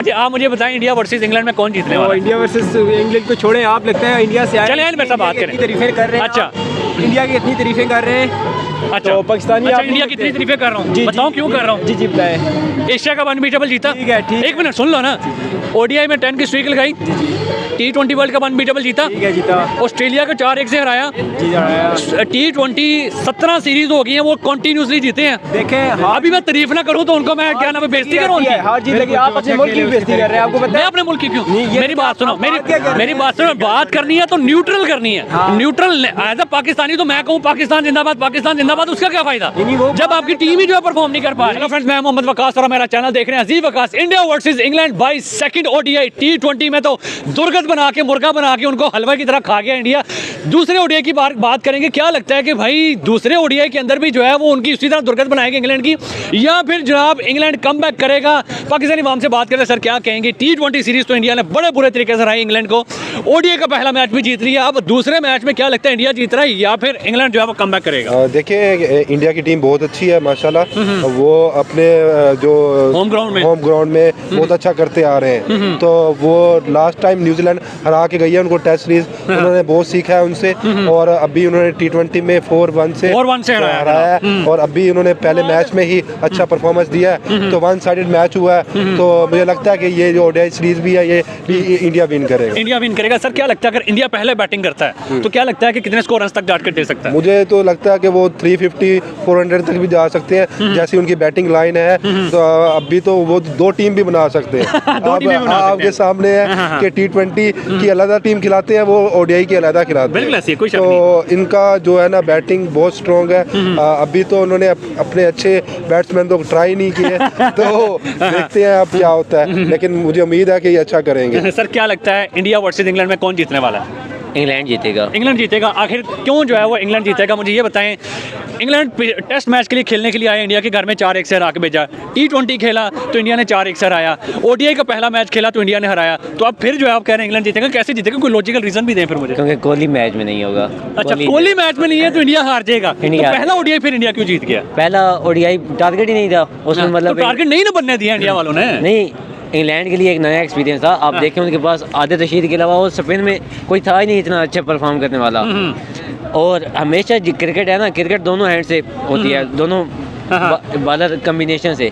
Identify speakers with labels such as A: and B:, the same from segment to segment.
A: जी आप मुझे बताएं इंडिया वर्सेस इंग्लैंड में कौन जीतने वाला है?
B: इंडिया वर्सेस इंग्लैंड को छोड़े, आप लगता है इंडिया से आए।
A: चलें मेरे साथ बात करें।
B: तारीफें कर रहे हैं।
A: अच्छा
B: इंडिया की इतनी तारीफें कर रहे हैं।
A: अच्छा
B: तो पाकिस्तानी
A: अच्छा
B: आप
A: इंडिया की इतनी तारीफें कर रहा हूँ, बताओ क्यों कर रहा हूँ?
B: जी जी बताएं।
A: एशिया कप अनबीटेबल जीता।
B: ठीक है, ठीक
A: एक मिनट सुन लो ना, ओडीआई में 10 की स्ट्रीक लगाई, T20 वर्ल्ड कप अनबीटेबल जीता,
B: ठीक है जीता।
A: ऑस्ट्रेलिया को 4-1 से हराया, T20 17 सीरीज हो गई हैं वो कंटिन्यूसली जीते हैं।
B: देखें
A: अभी मैं तारीफ ना करूँ तो उनको मैं क्या नाम है बेइज्जती करूँ उनकी?
B: हार जीत लगी, आप अपने मुल्क की बेइज्जती कर रहे हैं। आपको पता
A: मैं
B: है
A: अपने मुल्क की क्यों?
B: ये
A: मेरी बात सुनो,
B: क्या
A: मेरी बात सुनो, बात करनी है तो न्यूट्रल करनी है। न्यूट्रल एज अ पाकिस्तानी तो मैं कहूँ पाकिस्तान जिंदाबाद, उसका क्या फायदा जब आपकी टीम ही जो है परफॉर्म नहीं कर पा रही। हेलो फ्रेंड्स, मैं मोहम्मद वकास और मेरा चैनल देख रहे हैं Aziz Waqas. India versus England by second ODI T20 में तो दुर्गत बना के मुर्गा बना के उनको हलवा की तरह खा गया इंडिया। दूसरे ओडीआई की बात करेंगे, क्या लगता है कि भाई दूसरे ओडीआई के अंदर भी जो है वो उनकी उसी तरह दुर्गत बनाएंगे इंग्लैंड की, या फिर जनाब इंग्लैंड कमबैक करेगा? पाकिस्तानी वाम से बात करें, सर क्या कहेंगे? T20 सीरीज तो इंडिया ने बड़े बुरे तरीके से हराई इंग्लैंड को, ओडीआई का पहला मैच भी जीत लिया, अब दूसरे मैच में क्या लगता है इंडिया जीत रहा है या फिर इंग्लैंड जो है वो कमबैक करेगा?
C: देखिए इंडिया की टीम बहुत अच्छी है माशाल्लाह, वो अपने जो
A: होम
C: ग्राउंड में बहुत अच्छा करते आ रहे हैं। तो वो लास्ट टाइम न्यूजीलैंड हरा के गई है उनको टेस्ट सीरीज, उन्होंने बहुत सीखा है उनसे, और अभी उन्होंने T20 में 4-1 से हराया है, और अभी उन्होंने पहले मैच में ही अच्छा परफॉर्मेंस दिया है, तो 1 साइडेड मैच हुआ है। तो मुझे लगता है कि ये जो ओडीआई सीरीज भी है ये भी इंडिया विन करेगा।
A: सर क्या लगता है अगर इंडिया पहले बैटिंग करता है तो क्या लगता है कि कितने स्कोर रन तक जाट कर दे सकता है?
C: मुझे तो लगता है कि वो 350-400 तक भी जा सकते हैं, जैसी उनकी बैटिंग लाइन है। तो अभी तो वो 2 टीम भी बना सकते हैं। आपके सामने है कि T20 की अलग टीम खिलाते हैं, वो ओडीआई की अलग खिलाते हैं। तो इनका जो है ना बैटिंग बहुत स्ट्रॉन्ग है। अभी तो उन्होंने अपने अच्छे बैट्समैन तो ट्राई नहीं किए, तो देखते हैं अब क्या होता है, लेकिन मुझे उम्मीद है कि ये अच्छा करेंगे।
A: सर क्या लगता है इंडिया वर्सेस इंग्लैंड में कौन जीतने वाला है?
D: इंग्लैंड जीतेगा।
A: आखिर क्यों जो है वो इंग्लैंड जीतेगा, मुझे ये बताएं। इंग्लैंड टेस्ट मैच के लिए खेलने के लिए आया, इंडिया के घर में 4-1 से हरा के भेजा। T20 खेला तो इंडिया ने 4-1 से हराया, ओडीआई का पहला मैच खेला तो इंडिया ने हराया, तो अब फिर जो है आप कह रहे हैं इंग्लैंड जीतेगा, कैसे जीतेगा? कोई लॉजिकल रीजन भी दें फिर मुझे।
D: क्योंकि कोहली मैच में नहीं होगा।
A: अच्छा कोहली मैच में नहीं है तो इंडिया हार जाएगा। तो पहला ओडीआई फिर इंडिया क्यों जीत गया?
D: पहला ओडीआई टारगेट ही नहीं था उसमें, मतलब
A: टारगेट नहीं ना बनने दिया इंडिया वालों ने।
D: नहीं, इंग्लैंड के लिए एक नया एक्सपीरियंस था। आप देखें उनके पास आदिल रशीद के अलावा वो स्पिन में कोई था ही नहीं इतना अच्छा परफॉर्म करने वाला। और हमेशा क्रिकेट है ना, क्रिकेट दोनों हैंड से होती है, दोनों बॉलर कम्बिनेशन से।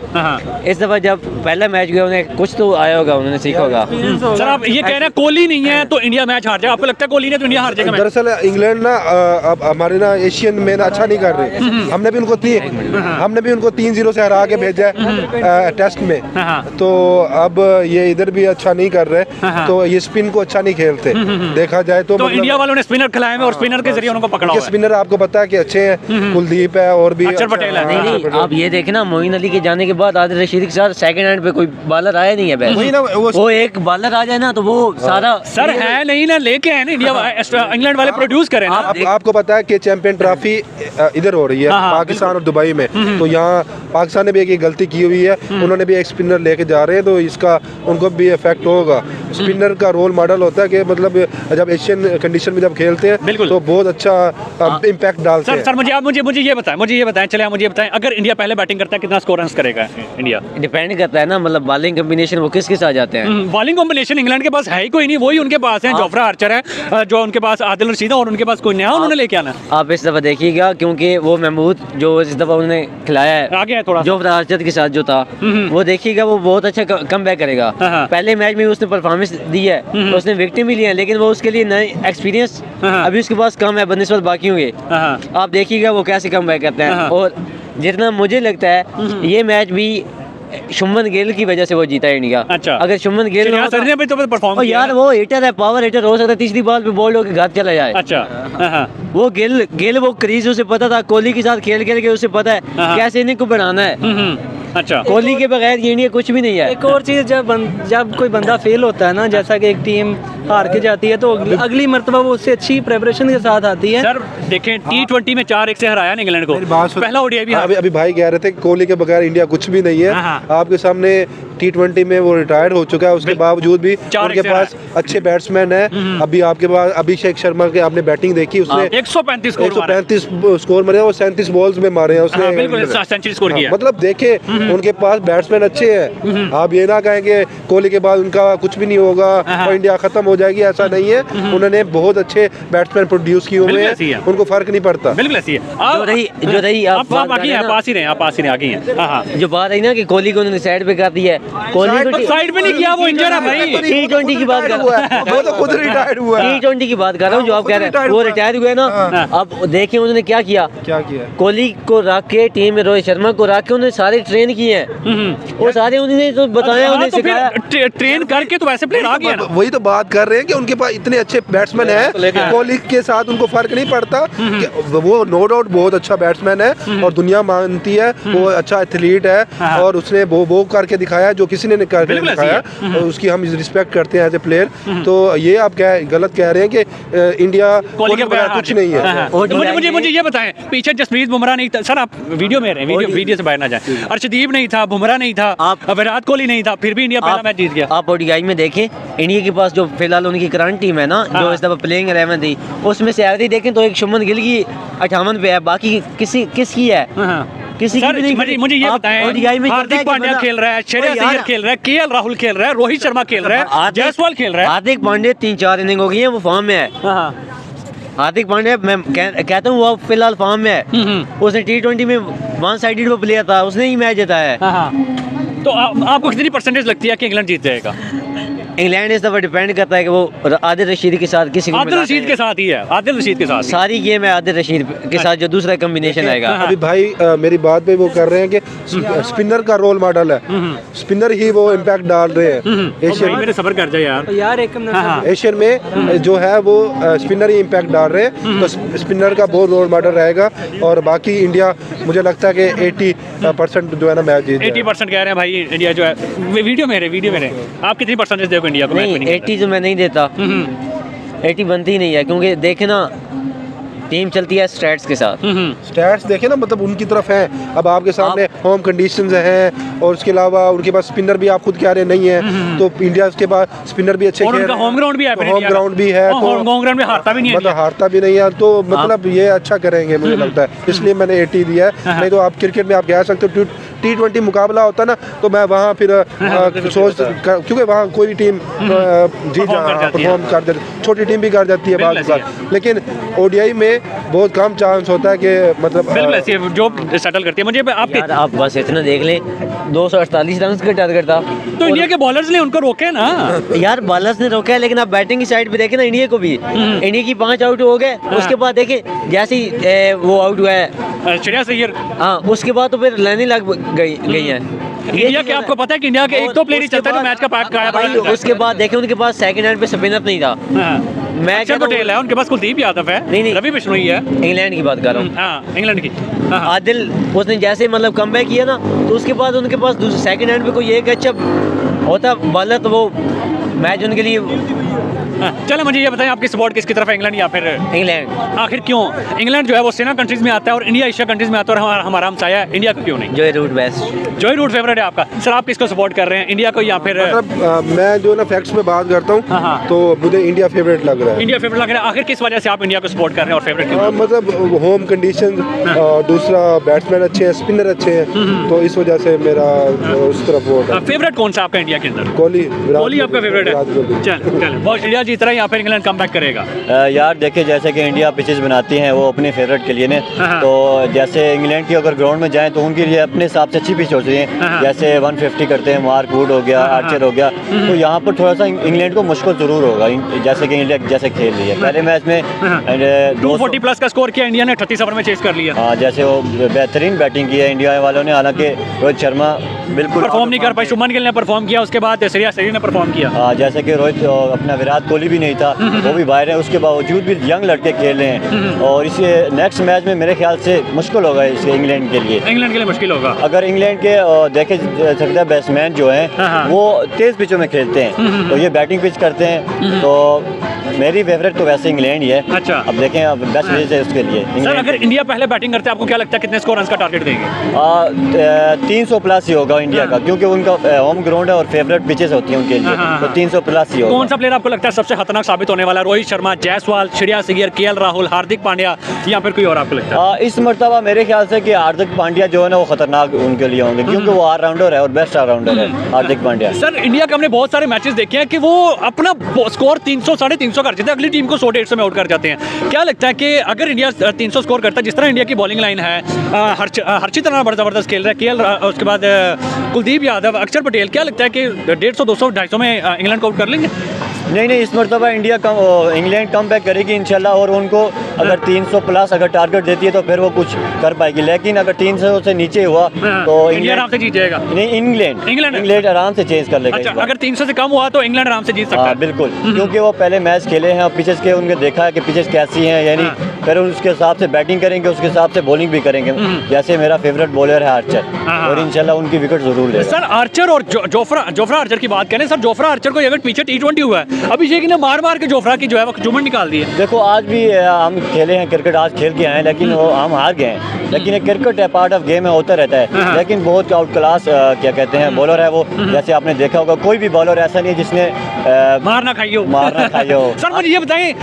D: इस दफा जब पहला मैच गया उन्हें कुछ तो आया होगा, उन्होंने सीखा होगा।
A: सर आप ये कह रहे हैं कोहली नहीं है तो इंडिया मैच हार जाएगा, आपको लगता है कोहली ने तो इंडिया हार जाएगा?
C: दरअसल इंग्लैंड ना अब हमारे ना एशियन में ना अच्छा नहीं कर रहे। हमने भी उनको 3-0 से हरा के भेजा है टेस्ट में, तो अब ये इधर भी अच्छा नहीं कर रहे, तो ये स्पिन को अच्छा नहीं खेलते देखा जाए तो।
A: इंडिया वालों ने स्पिनर खिलाए हैं और स्पिनर के जरिए उनको पकड़ा।
C: स्पिनर आपको पता है कि अच्छे हैं, कुलदीप है और भी
A: अक्षर पटेल है।
D: नहीं आप ये देखें ना, मोइन अली के जाने के बाद आदिल रशीद के साथ सेकंड हैंड पे कोई बॉलर आया नहीं है बैट। वो एक बॉलर आ जाए ना तो वो सारा
A: सर है नहीं ना, लेके है ना इंडिया इंग्लैंड वाले प्रोड्यूस करें।
C: आपको पता है कि चैंपियन ट्रॉफी इधर हो रही है पाकिस्तान और दुबई में, तो यहाँ पाकिस्तान ने भी एक गलती की हुई है, उन्होंने भी एक स्पिनर लेके जा रहे हैं, तो इसका उनको भी इफेक्ट होगा। स्पिनर का रोल मॉडल होता है कि मतलब जब एशियन कंडीशन में जब खेलते हैं तो बहुत अच्छा इम्पैक्ट डालते हैं।
A: सर मुझे ये बताएं चले आप मुझे बताएं, अगर इंडिया पहले बैटिंग करता है कितना स्कोर रन करेगा इंडिया?
D: डिपेंड करता है ना, मतलब बॉलिंग कॉम्बिनेशन वो किसके साथ जाते हैं।
A: बॉलिंग कॉम्बिनेशन इंग्लैंड के पास है ही कोई नहीं, वही उनके पास है। जोफ्रा आर्चर है जो उनके पास, आदिल रशीद है, और उनके पास कोई नहीं है, उन्होंने लेके आना।
D: आप इस दफा देखिएगा क्योंकि वो महमूद जो इस दफा उन्होंने खिलाया है
A: आगे है थोड़ा,
D: जोफ्रा आर्चर के साथ जो था, वो देखिएगा वो बहुत अच्छा कम बैक करेगा। पहले मैच में उसने परफॉर्मेंस दी है, उसने विकेट भी लिया, लेकिन वो उसके लिए नए एक्सपीरियंस अभी उसके पास कम है बनस्बत बाकी होंगे। आप देखिएगा वो कैसे कम बैक करते हैं। और जितना मुझे लगता है ये मैच भी शुभमन गिल की वजह से वो जीता है इंडिया।
A: अच्छा।
D: अगर शुभमन गिल
A: तो परफॉर्म
D: यार वो हिटर है, पावर हिटर हो सकता है, तीसरी बॉल पे बोल्ड होकर घात चला जाए।
A: अच्छा।
D: वो गिल वो क्रीज उसे पता था, कोहली के साथ खेल के उसे पता है कैसे इन्हें को बनाना है।
A: अच्छा,
D: कोहली के बगैर ये इंडिया कुछ भी नहीं है।
B: एक और चीज़, जब कोई बंदा फेल होता है ना, जैसा कि एक टीम हार के जाती है, तो अगली मर्तबा वो उससे अच्छी प्रेपरेशन के साथ आती है।
A: सर देखें T20 में 4-1 से हराया इंग्लैंड को, पहला ओडीआई भी।
C: अभी भाई कह रहे थे कोहली के बगैर इंडिया कुछ भी नहीं है। आपके सामने T20 में वो रिटायर्ड हो चुका है, उसके बावजूद भी उनके पास अच्छे बैट्समैन है। अभी आपके पास अभिषेक शर्मा के आपने बैटिंग देखी, उसने
A: 135
C: स्कोर मारे और 37 बॉल्स में मारे हैं उसने,
A: बिल्कुल सेंचुरी स्कोर किया।
C: मतलब देखे उनके पास बैट्समैन अच्छे हैं। आप ये ना कहें कि कोहली के बाद उनका कुछ भी नहीं होगा और इंडिया खत्म हो जाएगी, ऐसा नहीं है। उन्होंने बहुत अच्छे बैट्समैन प्रोड्यूस किए हुए हैं, उनको फर्क नहीं पड़ता।
A: बिल्कुल ऐसी है।
D: जो रही
A: आप आगे हैं, पास ही रहे, आप पास ही रहे, आगे हैं। हाँ,
D: जो बात है ना कि कोहली को उन्होंने साइड पे कर दिया है, कोहली को
A: साइड पे नहीं किया, वो इंजर है भाई।
D: T20 की बात कर रहा हूँ,
C: वो तो खुद रिटायर्ड हुआ है।
D: T20 की बात कर रहा हूँ, जो आप कह रहे हैं वो रिटायर हुए ना। अब देखिए उन्होंने क्या किया,
C: क्या किया?
D: कोहली को रख के टीम में रोहित शर्मा को रख के उन्होंने सारे ट्रेन किए हैं, वो सारे उन्होंने तो बताया, उन्हें सिखाया,
A: ट्रेन करके तो वैसे प्लेयर आ गया ना।
C: वही तो बात कर रहे हैं कि उनके पास इतने अच्छे बैट्समैन हैं, कोहली के साथ उनको फर्क नहीं पड़ता कि वो नो डाउट बहुत अच्छा बैट्समैन है और दुनिया मानती है, वो अच्छा एथलीट है और उसने वो करके दिखाया जो किसी ने करके दिखाया, और उसकी हम रिस्पेक्ट करते हैं एज ए प्लेयर। तो ये आप गलत कह रहे हैं कि इंडिया कोहली के बगैर कुछ नहीं है।
A: मुझे ये बताएं, पीछे जसप्रीत बुमराह नहीं था सर, आप वीडियो में रहे, वीडियो से बाहर ना जाए। अर्शदीप नहीं था, बुमराह नहीं था, विराट कोहली नहीं था, फिर भी इंडिया पहला मैच जीत गया।
D: आप ओडीआई में देखें, इंडिया के पास जो फिलहाल उनकी करंट टीम है ना, जो इस दफा प्लेइंग 11 थी, उसमें से एवरेज देखें तो एक शुभमन गिल की 58 पे है, बाकी किसकी है? किसी की भी नहीं।
A: मुझे ये बताएं, हार्दिक पांड्या खेल रहा है, श्रेयस अय्यर खेल रहा है, केएल राहुल खेल रहा है, रोहित शर्मा खेल रहा है, जायसवाल खेल रहा है।
D: हार्दिक पांड्या 3-4 इनिंग हो गई है, वो फॉर्म में है। हार्दिक पांड्या मैं कहता हूँ वो फिलहाल फॉर्म में है। उसने T20 में वन साइडेड पे प्लेयर था, उसने ही मैच जिताया है।
A: तो आपको कितनी परसेंटेज लगती है कि इंग्लैंड जीत जाएगा?
D: इंग्लैंड इस दफा डिपेंड करता है कि वो आदिल रशीद के साथ किसी को
A: आदिल रशीद के साथ ही है, आदिल रशीद के साथ
D: सारी गेम है, आदिल रशीद के साथ जो दूसरा कॉम्बिनेशन आएगा।
C: अभी भाई मेरी बात पे वो कर रहे हैं कि स्पिनर का रोल मॉडल है, स्पिनर ही वो इम्पैक्ट डाल रहे हैं एशियन
A: मेरे सबर कर जाए यार
C: एशियन में जो है वो स्पिनर ही इम्पैक्ट डाल रहे हैं। तो स्पिनर का बहुत रोल मॉडल रहेगा और बाकी इंडिया मुझे लगता है कि 80% जो है ना मैच जीत
A: 80% कह रहे हैं भाई इंडिया जो है। वीडियो में आप कितनी परसेंटेज देखो इंडिया को?
D: नहीं 80 तो मैं नहीं देता, 80 बनती ही नहीं है, क्योंकि देखे ना टीम चलती है स्टैट्स के साथ।
C: स्टैट्स देखे ना, मतलब उनकी तरफ है। अब आपके सामने होम कंडीशंस हैं और उसके अलावा उनके पास स्पिनर भी आप खुद कह रहे नहीं है, तो इंडिया उसके पास स्पिनर भी अच्छे खेल,
A: होम ग्राउंड भी है,
C: होम ग्राउंड भी है, तो
A: होम ग्राउंड में हारता भी नहीं है,
C: मतलब हारता भी नहीं है, तो मतलब ये अच्छा करेंगे मुझे लगता है, इसलिए मैंने 80 दिया है। नहीं तो आप क्रिकेट में आप कह सकते हो T20 मुकाबला होता ना, तो मैं वहाँ फिर सोच, क्योंकि वहाँ कोई भी टीम परफॉर्म कर जाती, छोटी टीम भी कर जाती है बार, लेकिन ODI में बहुत कम चांस होता है कि मतलब
A: जो सेटल करती है। मुझे
D: आप बस इतना देख लें, 248 रन का टारगेट था,
A: तो इंडिया के बॉलर्स ने उनको रोके ना
D: यार, बॉलर्स ने रोका है, लेकिन आप बैटिंग की साइड पे देखें ना, इंडिया को भी, इंडिया की 5 आउट हो गए, उसके बाद देखें जैसे ही वो आउट हुआ है
A: श्रेयस अय्यर,
D: हाँ, उसके बाद तो फिर लाइन लग गई है
A: इंडिया के। आपको पता है कि इंडिया के एक तो प्लेयर ही चलता है जो मैच का पार्ट का।
D: उसके बाद देखें उनके पास सेकंड हैंड पे स्पिनर नहीं था,
A: मैच पटेल है उनके पास, कुलदीप यादव है,
D: नहीं
A: रवि बिश्नोई है,
D: इंग्लैंड की बात कर रहा हूँ।
A: हाँ, इंग्लैंड की
D: आदिल, उसने जैसे मतलब कमबैक किया ना, तो उसके बाद उनके पास सेकंड हैंड पे कोई एक अच्छा होता बॉलर, तो वो मैच उनके लिए।
A: चलो मुझे ये बताएं, आपकी सपोर्ट किसकी तरफ है, इंग्लैंड या फिर
D: इंग्लैंड?
A: आखिर क्यों? इंग्लैंड जो है वो सेना कंट्रीज में आता है और इंडिया एशिया कंट्रीज में आता है, और हमारा हमसाया है, इंडिया को क्यों नहीं?
D: Joe Root best,
A: Joe Root favourite है आपका। सर आप किसको सपोर्ट कर रहे हैं, इंडिया को या फिर?
C: मतलब मैं जो ना फैक्ट्स में बात करता हूँ, तो मुझे इंडिया फेवरेट लग रहा है।
A: इंडिया फेवरेट लग रहा है। आखिर किस वजह से आप इंडिया को सपोर्ट कर रहे हैं और फेवरेट क्यों?
C: मतलब होम कंडीशन, दूसरा बैट्समैन अच्छे हैं, स्पिनर अच्छे हैं, तो इस वजह से मेरा उस तरफ वो है।
A: फेवरेट कौन सा आपका इंडिया के अंदर?
C: कोहली
A: आपका फेवरेट है। चल बहुत इंडिया जीत रहा है या फिर इंग्लैंड कमबैक करेगा?
E: यार देखिए, जैसे कि इंडिया पिचेस बनाती हैं वो अपने फेवरेट के लिए ने, तो जैसे इंग्लैंड की अगर ग्राउंड में जाएं तो उनके लिए अपने हिसाब से अच्छी पिच होती है, जैसे 150 करते हैं, मार्क वुड हो गया, आर्चर हो गया, तो यहाँ पर थोड़ा सा इंग्लैंड को मुश्किल जरूर होगा, जैसे कि इंडिया जैसे खेल रही है। पहले मैच में
A: 240 प्लस का स्कोर किया इंडिया ने, 38 ओवर में चेस कर लिया।
E: हाँ, जैसे वो बेहतरीन बैटिंग की है इंडिया वालों ने, हालांकि रोहित शर्मा बिल्कुल
A: परफॉर्म नहीं कर पाए, शुभमन गिल ने परफॉर्म किया, उसके बाद श्रेयस अय्यर ने परफॉर्म किया।
E: हाँ, जैसे कि रोहित अपना विराट कोहली भी नहीं था, वो भी बाहर है, उसके बावजूद भी यंग लड़के खेल रहे हैं, और इस नेक्स्ट मैच में मेरे ख्याल से मुश्किल होगा इसके इंग्लैंड के लिए मुश्किल होगा। अगर इंग्लैंड के देखे सकते हैं बैट्समैन जो हैं वो तेज पिचों में खेलते हैं, तो ये बैटिंग पिच करते हैं, तो मेरी फेवरेट तो वैसे इंग्लैंड ही है।
A: अच्छा।
E: अब देखें, अब बेस्ट विजेट है उसके लिए
A: सर
E: इंग्लैंड।
A: अगर इंडिया पहले बैटिंग करते हैं आपको क्या लगता है कितने स्कोर रन का टारगेट देंगे?
E: 300 प्लस ही होगा इंडिया का, क्योंकि उनका होम ग्राउंड है और फेवरेट पिचेस होती हैं उनके लिए, तो 300 प्लस ही होगा।
A: कौन सा प्लेयर आपको लगता है सबसे खतरनाक साबित होने वाला? रोहित शर्मा, जायसवाल, श्रेयस अय्यर, केएल राहुल, हार्दिक पांड्या या फिर कोई और आपको लगता है?
E: इस मरतबा मेरे ख्याल से कि हार्दिक पांड्या जो है ना वो खतरनाक उनके लिए होंगे, क्योंकि वो ऑलराउंडर है और बेस्ट ऑलराउंडर है हार्दिक पांड्या।
A: सर इंडिया के हमने बहुत सारे मैचेस देखे हैं कि वो अपना स्कोर 300 350 कर जाते हैं, अगली टीम को 100-150 में आउट कर जाते हैं। क्या लगता है कि अगर इंडिया 300 स्कोर करता है, जिस तरह इंडिया की बॉलिंग लाइन है, हर्षित राणा बड़ा जबरदस्त खेल रहा है, केएल उसके बाद कुलदीप यादव, अक्षर पटेल, क्या लगता है कि 150, 200, 250 में इंग्लैंड को आउट कर लेंगे?
E: नहीं, इस मरतबा इंग्लैंड कम बैक करेगी इंशाल्लाह, और उनको अगर 300 प्लस अगर टारगेट देती है तो फिर वो कुछ कर पाएगी, लेकिन अगर 300 से नीचे हुआ तो
A: इंडिया आराम से जीत जाएगा।
E: नहीं, इंग्लैंड आराम से चेंज कर लेगा।
A: अच्छा,
E: इस बार।
A: अगर 300 से कम हुआ तो इंग्लैंड आराम से जीत सकता
E: हाँ
A: है।
E: बिल्कुल, क्योंकि वो पहले मैच खेले हैं और पिचेस के उनके देखा है कि पिचेस कैसी हैं, यानी फिर उसके हिसाब से बैटिंग करेंगे, उसके हिसाब से बॉलिंग भी करेंगे। जैसे मेरा फेवरेट बॉलर है आर्चर, और इंशाल्लाह उनकी विकेट जरूर लेगा।
A: सर आर्चर और जोफ्रा आर्चर की बात करें, सर जोफ्रा आर्चर को अगर पीछे T20 हुआ है, अभिषेक ने मार के जोफ्रा की जो है वो जुम्मन निकाल दी है।
E: देखो आज भी हम खेले हैं क्रिकेट, आज खेल के आए हैं, लेकिन वो हम हार गए हैं, लेकिन ये क्रिकेट है, पार्ट ऑफ गेम है, होता रहता है। लेकिन बहुत आउट क्लास क्या कहते हैं बॉलर है वो, जैसे आपने देखा होगा कोई भी बॉलर ऐसा नहीं है जिसने
A: मारना खाई हो। सर मुझे ये बताएं,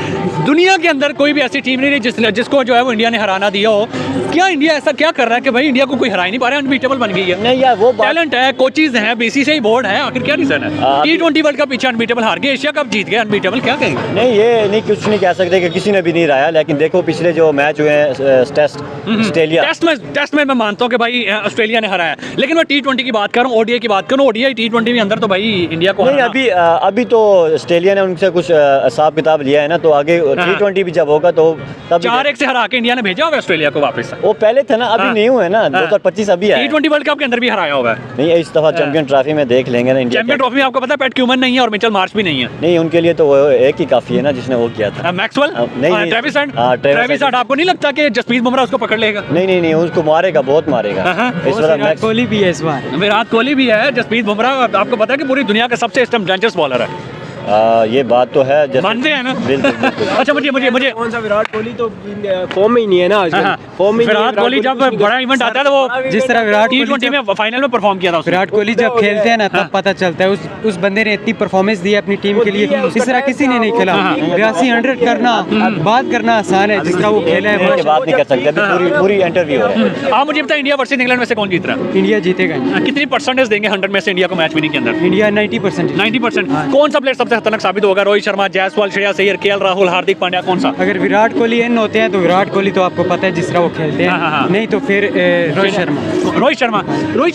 A: दुनिया के अंदर कोई भी ऐसी टीम नहीं रही जिसको जो है वो इंडिया ने हराना दिया हो। क्या इंडिया ऐसा क्या कर रहा है कि भाई इंडिया को कोई हरा ही नहीं पा रहा है, अनबीटेबल बन गई है?
E: नहीं यार, वो
A: टैलेंट है, कोचेज हैं, बीसीसीआई बोर्ड है, आखिर क्या रीजन है? T20 वर्ल्ड कप पीछे अनबीटेबल हार गए, एशिया कप जीत गए अनबीटेबल, क्या कहेंगे?
E: नहीं, ये नहीं, कुछ नहीं कह सकते कि किसी ने भी नहीं रहा, लेकिन देखो पिछले जो मैच हुए हैं
A: टेस्ट में मैं मानता हूँ कि भाई ऑस्ट्रेलिया ने हराया, लेकिन मैं T20 की बात कर रहा हूँ, ओडीआई की बात करूँ, ओडीआई T20 में अंदर तो भाई इंडिया को
E: नहीं, अभी तो ऑस्ट्रेलिया ने उनसे कुछ हिसाब किताब लिया है ना, तो आगे T20 भी जब होगा तो तब
A: 4-1 से हरा के इंडिया ने भेजा होगा ऑस्ट्रेलिया को वापस।
E: वो पहले था ना, अभी नहीं हुए ना, 2025 अभी है।
A: T20 वर्ल्ड कप के अंदर भी हराया होगा।
E: नहीं, इस दफा चैंपियन ट्रॉफी में देख लेंगे ना इंडिया।
A: चैंपियन ट्रॉफी में आपको पता है पैट क्यूमन नहीं है और मिचेल मार्श भी नहीं है।
E: नहीं, उनके लिए तो वो एक ही काफी है ना जिसने वो किया था,
A: मैक्सवेल,
E: नहीं,
A: ट्रेविस हंट।
E: हाँ,
A: ट्रेविस हंट, आपको नहीं लगता कि जसप्रीत बुमराह उसको पकड़ लेगा?
E: नहीं, उसको मारेगा, बहुत मारेगा इस बार।
B: विराट कोहली भी है इस बार।
A: विराट कोहली भी है, जसप्रीत बुमराह आपको पता है कि पूरी दुनिया का सबसे डेंजरस बॉलर है।
E: ये बात तो है,
A: मानते हैं ना?
E: बिल्कुल।
A: अच्छा मुझे
B: कौन सा विराट कोहली तो फॉर्म में ही नहीं है ना आजकल। फॉर्म में
A: विराट कोहली जब बड़ा इवेंट आता है तो वो
B: जिस तरह विराट
A: T20 में फाइनल में परफॉर्म किया था उसने।
B: विराट कोहली जब खेलते हैं ना तब पता चलता है उस बंदे ने इतनी परफॉर्मेंस दी है अपनी टीम के लिए, इस तरह किसी ने नहीं खेला। 82 100 करना, बात करना आसान है, जिस तरह वो खेला है
E: ये बात नहीं कर सकते, अभी पूरी इंटरव्यू हो रहा है।
A: आप मुझे बताएं इंडिया वर्सेस इंग्लैंड में से कौन जीत रहा है?
B: इंडिया जीतेगा।
A: कितनी परसेंटेज देंगे 100 में से इंडिया को मैच विनिंग के अंदर?
B: इंडिया 90%।
A: 90%। कौन सा प्लेयर सबसे खतरनाक साबित होगा? रोहित शर्मा, जायसवाल, श्रेयस अय्यर, केएल राहुल, हार्दिक पांड्या, कौन सा?
B: अगर विराट कोहली इन होते हैं तो विराट कोहली तो आपको पता है जिस तरह वो खेलते हैं, नहीं तो फिर रोहित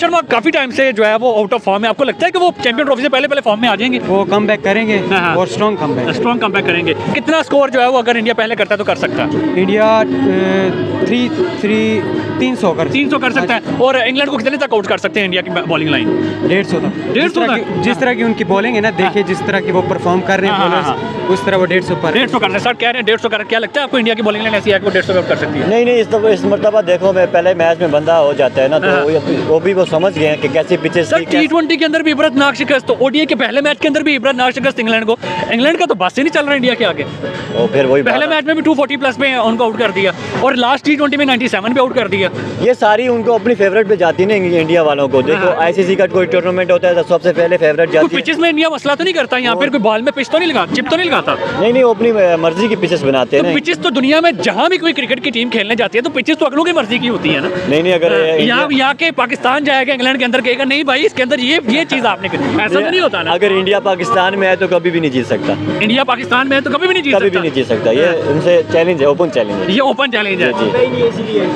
B: शर्मा काफी टाइम से जो है वो आउट ऑफ फॉर्म है। आपको लगता है कि वो चैंपियन ट्रॉफी से पहले फॉर्म में आ जाएंगे? वो कम बैक करेंगे और स्ट्रॉन्ग कम बैक
A: करेंगे। कितना स्कोर जो है वो अगर इंडिया पहले करता है तो कर सकता है?
B: इंडिया 300 कर
A: सकता है। और इंग्लैंड को कितने तक आउट कर सकते हैं इंडिया की बॉलिंग लाइन?
B: 150 तक।
A: 150 तक?
B: जिस तरह की उनकी बॉलिंग है ना, देखिए जिस तरह की वो परफॉर्म कर रहे हैं बॉलर्स, उस तरह वो 150 पर
A: 150 कर रहे हैं। सर कह रहे हैं 150 कर। क्या लगता है आपको इंडिया की बॉलिंग लाइन ऐसी है कि वो 150 कर सकती है?
E: नहीं, इस मरतबा देखो, मैं पहले मैच में बंदा हो जाता है ना, तो वो भी वो समझ गए हैं कि कैसी पिचेस।
A: सर T20 के अंदर भी इबरतनाक शिकस्त, तो ओडीआई के पहले मैच के अंदर भी इबरतनाक शिकस्त इंग्लैंड को। इंग्लैंड का तो बस ही नहीं चल रहा इंडिया के आगे।
E: और फिर वही
A: पहले मैच में भी 240 प्लस में उनको आउट कर दिया और लास्ट T20 में 97 पे आउट कर दिया।
E: ये सारी उनको अपनी फेवरेट पे जाती है ना इंडिया वालों को। देखो आईसीसी का कोई टूर्नामेंट होता है तो सबसे पहले फेवरेट जाती है।
A: पिचेस में इंडिया मसला तो नहीं करता यहाँ पर, कोई बॉल में पिच तो नहीं लगा, चिप तो नहीं लगाता?
E: नहीं, वो अपनी मर्जी की पिचेस बनाते हैं।
A: पिचेस तो दुनिया में जहाँ भी कोई क्रिकेट की टीम खेलने जाती है तो पिचेस तो अगलों की मर्जी की होती है ना।
E: नहीं, अगर
A: यहाँ के पाकिस्तान जाएगा इंग्लैंड के अंदर, कहेगा नहीं भाई इसके अंदर ये चीज आपने करी, ऐसा तो नहीं होता ना।
E: अगर इंडिया पाकिस्तान में है तो कभी भी नहीं जीत सकता।
A: इंडिया पाकिस्तान में है तो कभी भी नहीं जीत सकता।
E: ये उनसे चैलेंज है, ओपन चैलेंज है।
A: ये ओपन चैलेंज है,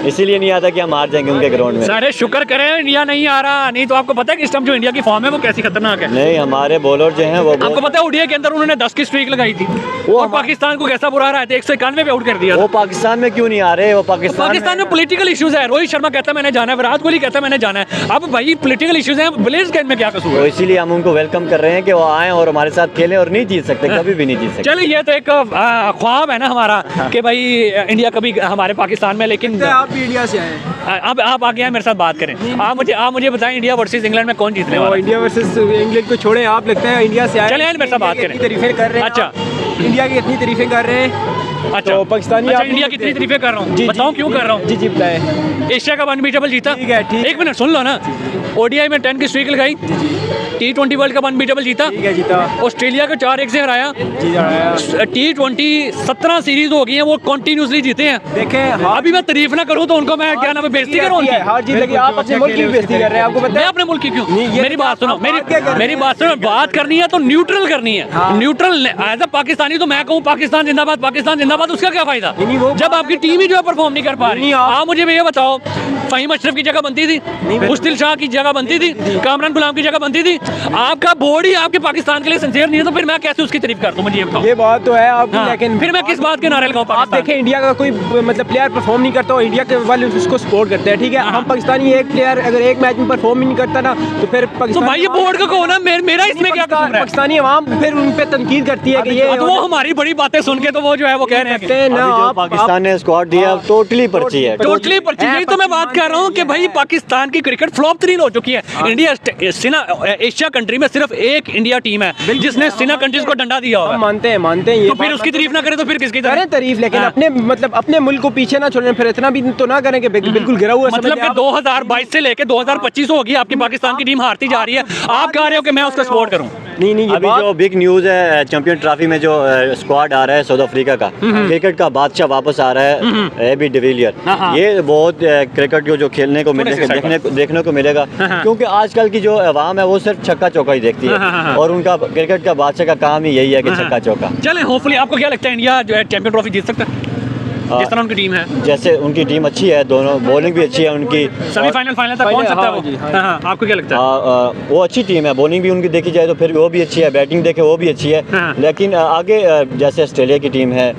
E: इसीलिए नहीं आता कि हम हार जाएंगे उनके ग्राउंड में।
A: सारे शुक्र करें इंडिया नहीं आ रहा, नहीं तो आपको पता है कि इस टाइम जो इंडिया की फॉर्म है वो कैसी खतरनाक है।
E: नहीं, हमारे बॉलर जो हैं वो
A: आपको पता है ओडीआई के अंदर उन्होंने 10 की स्ट्रीक लगाई थी और पाकिस्तान को कैसा बुरा रहा है, 191 पे आउट कर दिया।
E: वो पाकिस्तान में क्यों नहीं आ रहे? वो पाकिस्तान
A: में पॉलिटिकल इश्यूज है। रोहित शर्मा कहता है मैंने जाना है, विराट कोहली कहता है मैंने जाना है। अब भाई पॉलिटिकल इश्यूज हैं, ब्लेज गेम में क्या कसूर है?
E: इसीलिए हम उनको वेलकम कर रहे हैं कि वो आए और हमारे साथ खेलें, और नहीं जीत सकते, कभी भी नहीं जीत सकते।
A: चलिए ये तो एक ख्वाब है ना हमारा कि भाई इंडिया कभी हमारे पाकिस्तान में, लेकिन
B: आप भी इंडिया से आए,
A: अब आप आगे हैं मेरे साथ बात करें। आप मुझे बताएं इंडिया वर्सेस इंग्लैंड में कौन जीतने वाला है?
B: इंडिया वर्सेस इंग्लैंड को छोड़े, आप लगता है इंडिया से आए,
A: चले मेरे साथ बात करें।
B: तारीफें कर रहे हैं।
A: अच्छा
B: इंडिया की इतनी तारीफें कर रहे हैं।
A: अच्छा
B: तो पाकिस्तानी
A: अच्छा
B: आप
A: इंडिया की इतनी तारीफें कर रहा हूँ, बताओ क्यों कर रहा हूँ।
B: जी बताएं।
A: एशिया कप अनबीटेबल जीता।
B: ठीक है, ठीक
A: एक मिनट सुन लो ना, ओडीआई में 10 की स्ट्रीक लगाई, T20 वर्ल्ड कप अनबीटेबल जीता,
B: ठीक है, जीता।
A: ऑस्ट्रेलिया को 4-1 से हराया, T20 17 सीरीज हो गई हैं, वो कंटिन्यूसली जीते हैं।
B: देखें
A: अभी मैं तारीफ ना करूँ तो उनको मैं क्या नाम है बेइज्जती करूँ उनकी?
B: हार जीत लगी, आप अपने मुल्क की बेइज्जती कर रहे हैं, आपको पता
A: मैं
B: है।
A: अपने मुल्क की क्यों?
B: नहीं, ये
A: मेरी बात सुनो,
B: क्या
A: मेरी बात सुनो, बात करनी है तो न्यूट्रल करनी है। न्यूट्रल एज अ पाकिस्तानी तो मैं कहूँ पाकिस्तान जिंदाबाद, पाकिस्तान जिंदाबाद, उसका क्या फायदा
B: नहीं, वो
A: जब आपकी टीम ही जो है परफॉर्म नहीं कर पा रही।
B: नहीं,
A: आप मुझे ये बताओ, फहीम अशरफ की जगह बनती थी, मुश्तिल शाह की जगह बनती थी, कामरान गुलाम की जगह बनती थी। आपका बोर्ड ही आपके पाकिस्तान के लिए सिंसियर नहीं है, तो फिर मैं कैसे उसकी तारीफ कर दूं? मुझे ये बताओ।
B: ये बात तो है आप,
A: हाँ,
B: लेकिन
A: फिर मैं किस बात के नारे लगाऊं?
B: आप देखें इंडिया का कोई मतलब प्लेयर परफॉर्म नहीं करता, इंडिया के वाले उसको सपोर्ट करते हैं, ठीक है। हम पाकिस्तानी एक प्लेयर अगर एक मैच में परफॉर्म ही नहीं करता ना, तो फिर
A: तो
B: पाकिस्तान
A: भाई ये बोर्ड का कहो ना, मेरा इसमें क्या कसूर है?
B: पाकिस्तानी अवाम फिर उन पे तनकीद करती है कि ये
A: तो वो हमारी बड़ी बातें सुन के तो वो जो है वो कह रहे हैं
B: करते हैं ना।
E: अभी जो
B: आप
E: पाकिस्तान ने स्क्वाड दिया टोटली पर्ची है।
A: टोटली पर्ची। यही तो मैं बात कर रहा हूँ कि भाई पाकिस्तान की क्रिकेट फ्लॉप 3 हो चुकी है। इंडिया एशिया कंट्री में सिर्फ एक इंडिया टीम है जिसने सिना कंट्रीज को डंडा दिया
B: हम
A: होगा।
B: मानते हैं ये
A: तो फिर
B: बात
A: उसकी तारीफ ना करें तो फिर किसकी
B: करें
A: तारीफ?
B: तारीफ, लेकिन
A: हाँ।
B: अपने मतलब अपने मुल्क को पीछे ना छोड़ें, फिर इतना भी तो ना करें कि बिल्कुल गिरा हुआ
A: मतलब कि 2022 से लेके 2025 होगी आपकी पाकिस्तान की टीम हारती जा रही है, आप कह रहे हो कि मैं उसका सपोर्ट करूं?
B: नहीं ये
E: अभी
B: बात
E: जो बिग न्यूज है चैंपियन ट्रॉफी में जो स्क्वाड आ रहा है साउथ अफ्रीका का, क्रिकेट का बादशाह वापस आ रहा है एबी डिविलियर।
A: हाँ।
E: ये बहुत क्रिकेट जो खेलने को मिलेगा, देखने को मिलेगा, क्योंकि आजकल की जो अवाम है वो सिर्फ छक्का चौका ही देखती है, और उनका क्रिकेट का बादशाह का काम ही यही है कि छक्का चौका।
A: चलें, होपफुली आपको क्या लगता है इंडिया जो है चैंपियन ट्रॉफी जीत सकता है जिस तरह उनकी टीम है?
E: जैसे उनकी टीम अच्छी है, दोनों बॉलिंग भी अच्छी है उनकी,
A: सेमीफाइनल फाइनल तक पहुंच सकता है वो? हाँ, आपको क्या लगता है?
E: वो अच्छी टीम है, बॉलिंग भी उनकी देखी जाए तो फिर वो भी अच्छी है, बैटिंग देखे वो भी अच्छी है, लेकिन आगे जैसे ऑस्ट्रेलिया की टीम है,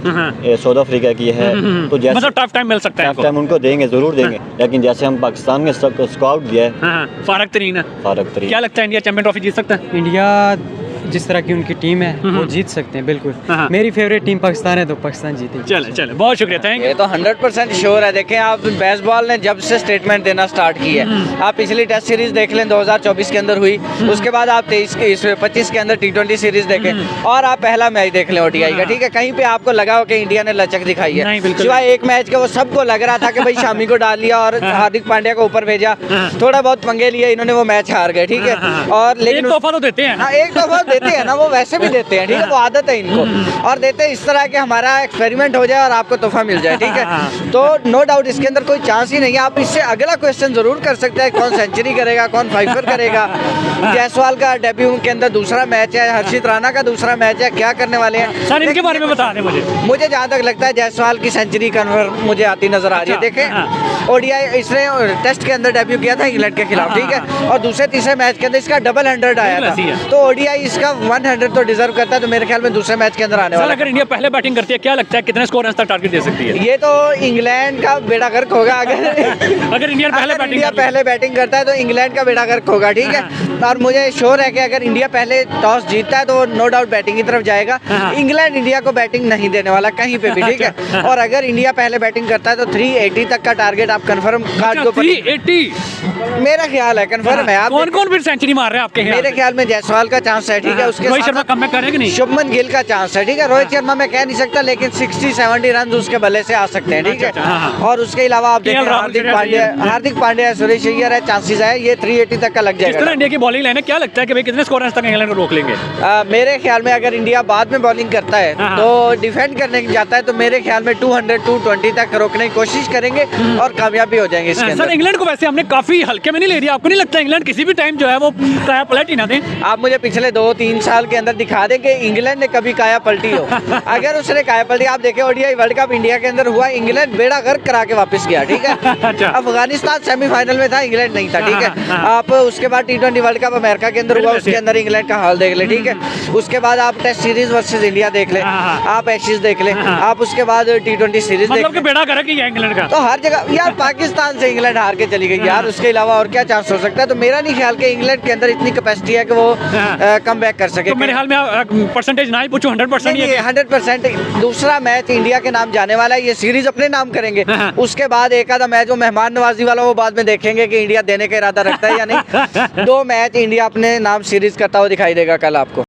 E: साउथ अफ्रीका की है, तो जैसे
A: मतलब टफ टाइम मिल सकता है
E: टफ टाइम उनको देंगे, जरूर देंगे, लेकिन जैसे हम पाकिस्तान में सबको स्काउट दिया है,
A: फारक तरीन है।
E: फारक तरीन।
A: क्या लगता है इंडिया चैंपियन ट्रॉफी जीत सकता है?
B: इंडिया जिस तरह की उनकी टीम है वो जीत सकते हैं बिल्कुल। मेरी फेवरेट टीम पाकिस्तान है तो पाकिस्तान जीतेगी।
A: चले बहुत शुक्रिया, थैंक यू।
F: ये तो 100% श्योर है। देखें आप, बेसबॉल ने जब से स्टेटमेंट देना स्टार्ट की है, आप पिछली टेस्ट सीरीज देख लें 2024 के अंदर हुई, उसके बाद आप 25 के अंदर T20 सीरीज देखें, और आप पहला मैच देख लें ओडीआई का, ठीक है। कहीं पे आपको लगा हो कि इंडिया ने लचक दिखाई है? सिवाय एक मैच के वो सबको लग रहा था कि भाई शामी को डाल लिया और हार्दिक पांड्या को ऊपर भेजा, थोड़ा बहुत पंगे लिए इन्होंने, वो मैच हार गए, ठीक है। और लेकिन
A: एक तोहफा तो देते हैं ना?
F: हाँ, एक तोहफा देते हैं ना, वो वैसे भी देते हैं, ठीक है, वो आदत है इनको, और देते हैं इस तरह के हमारा एक्सपेरिमेंट हो जाए और आपको तोहफा मिल जाए, ठीक है। तो नो डाउट इसके अंदर कोई चांस ही नहीं है। आप इससे अगला क्वेश्चन जरूर कर सकते हैं, कौन सेंचुरी करेगा, कौन फाइफर करेगा। जायसवाल का डेब्यू के अंदर दूसरा मैच है, हर्षित राणा का दूसरा मैच है, क्या करने वाले हैं
A: सर इनके बारे में बता दें मुझे
F: जहाँ तक लगता है जायसवाल की सेंचुरी कन्फर्म मुझे आती नजर आ रही है। देखें ओडीआई इसने टेस्ट के अंदर डेब्यू किया था इंग्लैंड के खिलाफ, ठीक है, और दूसरे तीसरे मैच के अंदर इसका डबल 100 आया था, तो ओडीआई इसका 100 तो डिजर्व करता है, तो मेरे ख्याल में दूसरे मैच के अंदर आने वाला है।
A: अगर इंडिया पहले बैटिंग करती है, क्या लगता है कितने स्कोर तक टारगेट दे सकती है?
F: ये तो इंग्लैंड का बेड़ा गर्क होगा अगर
A: इंडिया
F: पहले बैटिंग करता है तो इंग्लैंड का बेड़ा गर्क होगा, ठीक है। और मुझे श्योर है कि अगर इंडिया पहले टॉस जीतता है तो नो डाउट बैटिंग की तरफ जाएगा। इंग्लैंड इंडिया को बैटिंग नहीं देने वाला कहीं पे भी, ठीक है। और अगर इंडिया पहले बैटिंग करता है तो 380 तक का टारगेट आप कंफर्म कार्ड को
A: 380
F: मेरा ख्याल है कंफर्म है। आप
A: कौन फिर सेंचुरी मार रहे हैं आपके?
F: मेरे ख्याल में जायसवाल का चांस है, ठीक है, उसके
A: रोहित शर्मा कमबैक करेगा कि नहीं?
F: शुभमन गिल का चांस है, ठीक है। रोहित शर्मा मैं कह नहीं सकता, लेकिन 60-70 रन उसके बल्ले से आ सकते हैं, ठीक है। और उसके अलावा आप देखें हार्दिक पांड्या, सुरेश अय्यर है, चांसेस है ये 380 तक का लग जाएगा।
A: इस तरह इंडिया की बॉलिंग लाइन है, क्या लगता है कि भाई कितने स्कोर तक इंग्लैंड को रोक लेंगे?
F: मेरे ख्याल में अगर इंडिया बाद में बॉलिंग करता है तो डिफेंड करने जाता है, तो मेरे ख्याल में 200-220 तक रोकने की कोशिश करेंगे और कामयाब भी हो जाएंगे इसके अंदर।
A: सर इंग्लैंड को वैसे हमने काफी हल्के में नहीं ले रही, आपको नहीं लगता इंग्लैंड किसी भी टाइम जो है वो काया पलट ही ना दे?
F: आप मुझे पिछले 2-3 साल के अंदर दिखा दें कि इंग्लैंड ने कभी काया पलटी हो। अगर उसने काया पलटी, आप देखें ओडीआई वर्ल्ड कप इंडिया के अंदर हुआ, इंग्लैंड बेड़ा गर्क करा के वापस गया, ठीक है। अफगानिस्तान सेमीफाइनल में था, इंग्लैंड नहीं था, ठीक है। आप उसके बाद T20 वर्ल्ड कप अमेरिका के अंदर हुआ, उसके अंदर इंग्लैंड का हाल देख ले, ठीक है। उसके बाद आप टेस्ट सीरीज वर्सेस इंडिया देख ले, आप एशेज देख ले, आप उसके बाद T20 सीरीज देख ले,
A: बेड़ा गर्क ही है इंग्लैंड का।
F: तो हर जगह यार पाकिस्तान से इंग्लैंड हार के चली गई यार, उसके अलावा और क्या चांस हो सकता है? तो मेरा नहीं ख्याल कि इंग्लैंड के अंदर इतनी कैपेसिटी है कि वो कम बैक कर सके।
A: तो मेरे ख्याल में परसेंटेज ना ही पूछूं, 100%
F: 100%। दूसरा मैच इंडिया के नाम जाने वाला है, ये सीरीज अपने नाम करेंगे, उसके बाद एक आधा मैच वो मेहमान नवाजी वाला वो बाद में देखेंगे कि इंडिया देने का इरादा रखता है या नहीं। 2 मैच इंडिया अपने नाम सीरीज करता हुआ दिखाई देगा कल आपको।